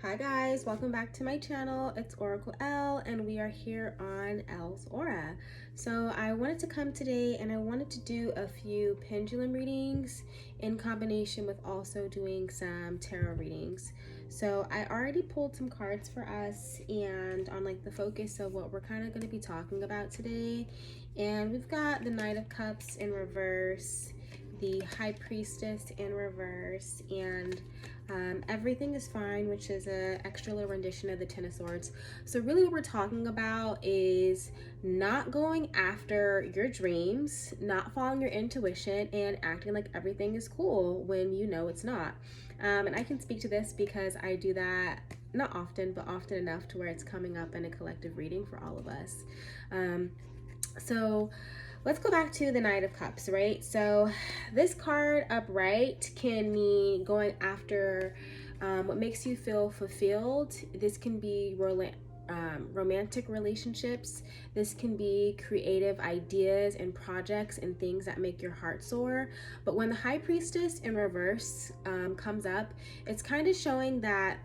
Hi guys, welcome back to my channel. It's Oracle L and we are here on L's Aura. So I wanted to come today and I wanted to do a few pendulum readings in combination with also doing some tarot readings. So I already pulled some cards for us and on like the focus of what we're kind of going to be talking about today. And we've got the Knight of Cups in reverse, the High Priestess in reverse, and everything is fine, which is an extra little rendition of the Ten of Swords. So really what we're talking about is not going after your dreams, not following your intuition, and acting like everything is cool when you know it's not. And I can speak to this because I do that not often, but often enough to where it's coming up in a collective reading for all of us. So let's go back to the Knight of Cups, right? So this card upright can mean going after what makes you feel fulfilled. This can be romantic relationships. This can be creative ideas and projects and things that make your heart soar. But when the High Priestess in reverse comes up, it's kind of showing that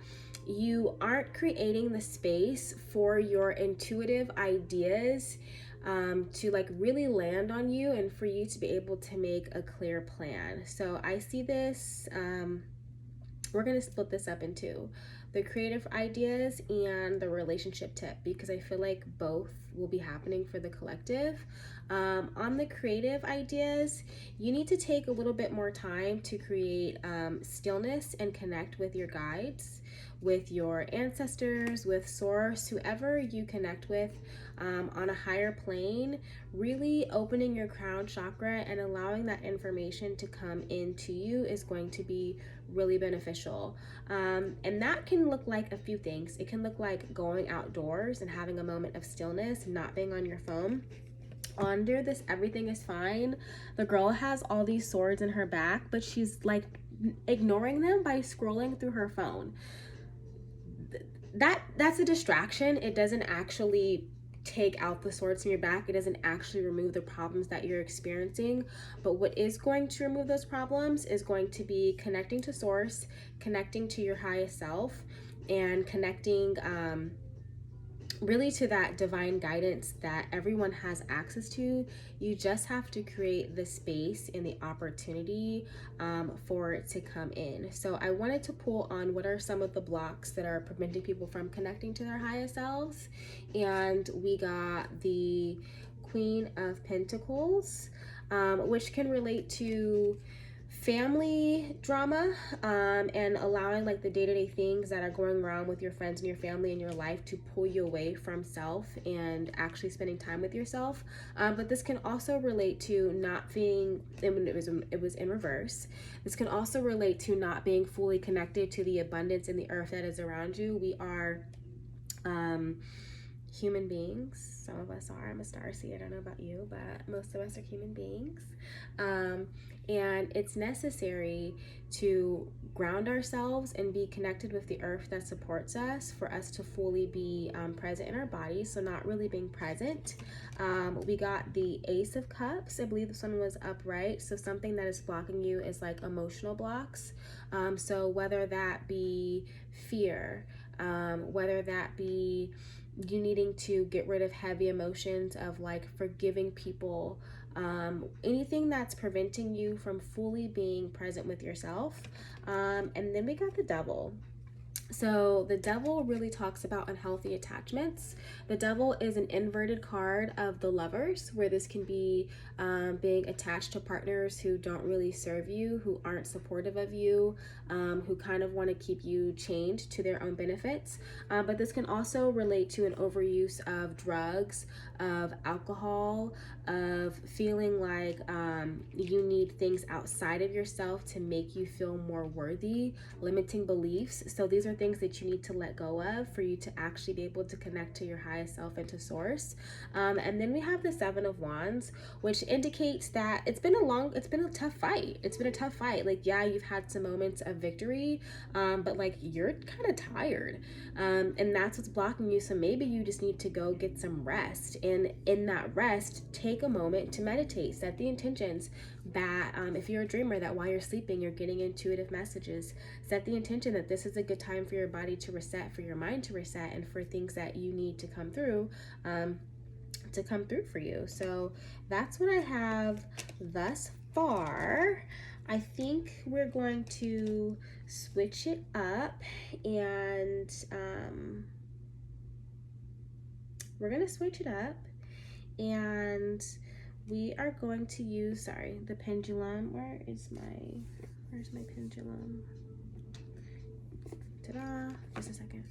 you aren't creating the space for your intuitive ideas to like really land on you and for you to be able to make a clear plan. So I see this, we're going to split this up into the creative ideas and the relationship tip because I feel like both will be happening for the collective. On the creative ideas, you need to take a little bit more time to create stillness and connect with your guides, with your ancestors, with source, whoever you connect with on a higher plane, really opening your crown chakra and allowing that information to come into you is going to be really beneficial. And that can look like a few things. It can look like going outdoors and having a moment of stillness, not being on your phone. Under this everything is fine, the girl has all these swords in her back, but she's like ignoring them by scrolling through her phone. That's a distraction. It doesn't actually take out the swords in your back. It doesn't actually remove the problems that you're experiencing. But what is going to remove those problems is going to be connecting to source, connecting to your highest self, and connecting really to that divine guidance that everyone has access to. You just have to create the space and the opportunity for it to come in. So I wanted to pull on what are some of the blocks that are preventing people from connecting to their highest selves. And we got the Queen of Pentacles, which can relate to family drama and allowing like the day-to-day things that are going around with your friends and your family and your life to pull you away from self and actually spending time with yourself. But this can also relate to not being, it was in reverse. This can also relate to not being fully connected to the abundance in the earth that is around you. We are human beings. Some of us are. I'm a starseed. I don't know about you, but most of us are human beings. And it's necessary to ground ourselves and be connected with the earth that supports us for us to fully be present in our bodies. So not really being present. We got the Ace of Cups. I believe this one was upright. So something that is blocking you is like emotional blocks. So whether that be fear, whether that be you needing to get rid of heavy emotions of like forgiving people, anything that's preventing you from fully being present with yourself. And then we got the Devil. So the Devil really talks about unhealthy attachments. The Devil is an inverted card of the Lovers, where this can be being attached to partners who don't really serve you, who aren't supportive of you, who kind of want to keep you chained to their own benefits. But this can also relate to an overuse of drugs, of alcohol, of feeling like you need things outside of yourself to make you feel more worthy, limiting beliefs. So these are things that you need to let go of for you to actually be able to connect to your highest self and to source. And then we have the Seven of Wands, which indicates that it's been a tough fight. It's been a tough fight. Like, yeah, you've had some moments of victory, but like you're kind of tired. And that's what's blocking you. So maybe you just need to go get some rest. And in that rest, take a moment to meditate, set the intentions, that if you're a dreamer, that while you're sleeping, you're getting intuitive messages. Set the intention that this is a good time for your body to reset, for your mind to reset, and for things that you need to come through for you. So that's what I have thus far. I think we're going to switch it up, and and we are going to use, sorry, the pendulum. Where's my pendulum? Ta-da, just a second.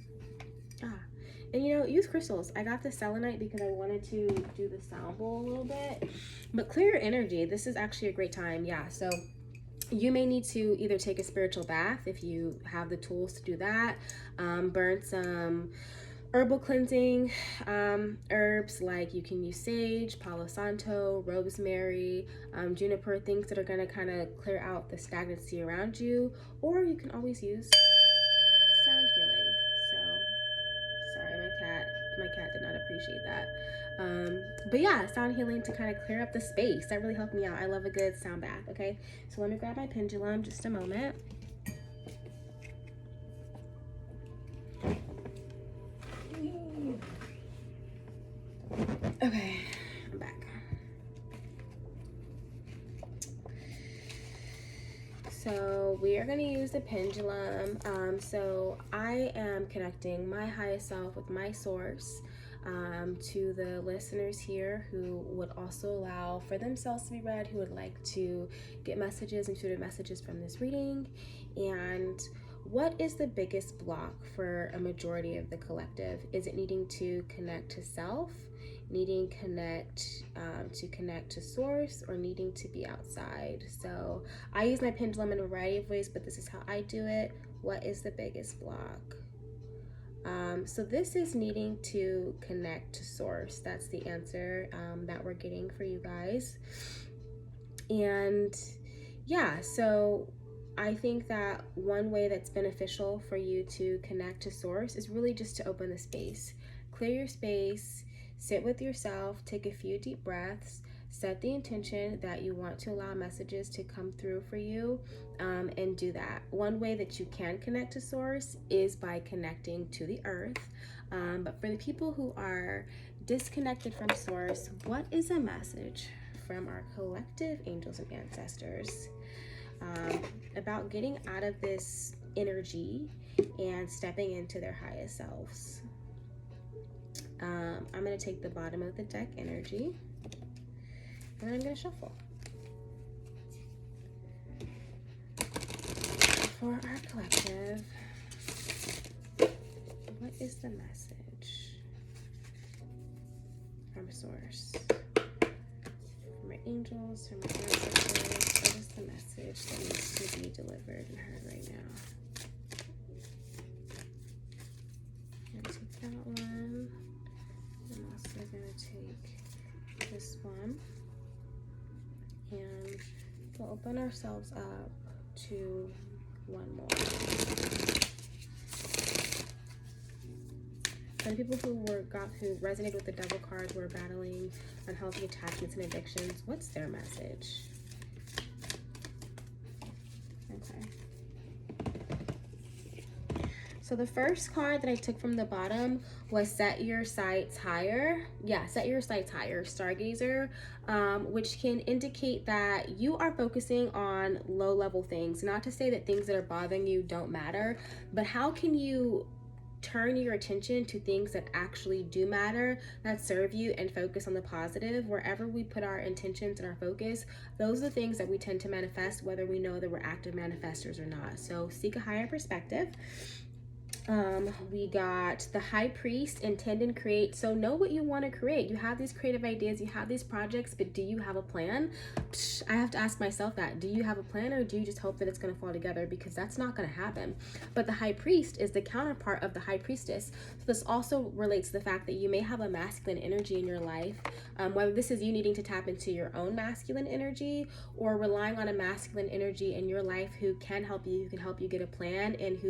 And use crystals. I got the selenite because I wanted to do the sound bowl a little bit. But clear your energy. This is actually a great time. Yeah, so you may need to either take a spiritual bath if you have the tools to do that. Burn some herbal cleansing herbs, like you can use sage, palo santo, rosemary, juniper, things that are going to kind of clear out the stagnancy around you. Or you can always use sound healing. So sorry, my cat did not appreciate that. But yeah, sound healing to kind of clear up the space. That really helped me out. I love a good sound bath. Okay, so let me grab my pendulum just a moment. Okay, I'm back. So we are going to use the pendulum. So I am connecting my highest self with my source, to the listeners here who would also allow for themselves to be read, who would like to get messages, intuitive messages from this reading. And what is the biggest block for a majority of the collective? Is it needing to connect to self, needing to connect to source, or needing to be outside? So I use my pendulum in a variety of ways, but this is how I do it. What is the biggest block? So this is needing to connect to source. That's the answer that we're getting for you guys. And yeah, so I think that one way that's beneficial for you to connect to source is really just to open the space. Clear your space, sit with yourself, take a few deep breaths, set the intention that you want to allow messages to come through for you, and do that. One way that you can connect to source is by connecting to the earth. But for the people who are disconnected from source, what is a message from our collective angels and ancestors about getting out of this energy and stepping into their highest selves? I'm going to take the bottom of the deck energy, and I'm going to shuffle. For our collective, what is the message from source? From our angels, from our ancestors, what is the message that needs to be delivered and heard right now? I'm going to take that one. I'm also going to take this one, and we'll open ourselves up to one more. For the people who resonated with the Devil card, who are battling unhealthy attachments and addictions, what's their message? Okay. So the first card that I took from the bottom was Set Your Sights Higher. Yeah, Set Your Sights Higher, Stargazer, which can indicate that you are focusing on low-level things. Not to say that things that are bothering you don't matter, but how can you turn your attention to things that actually do matter, that serve you, and focus on the positive? Wherever we put our intentions and our focus, those are the things that we tend to manifest, whether we know that we're active manifestors or not. So seek a higher perspective. We got the High Priest, intend and create. So know what you want to create. You have these creative ideas, you have these projects, but do you have a plan? I have to ask myself that. Do you have a plan, or do you just hope that it's going to fall together? Because that's not going to happen. But the High Priest is the counterpart of the High Priestess. So this also relates to the fact that you may have a masculine energy in your life, whether this is you needing to tap into your own masculine energy, or relying on a masculine energy in your life who can help you get a plan, and who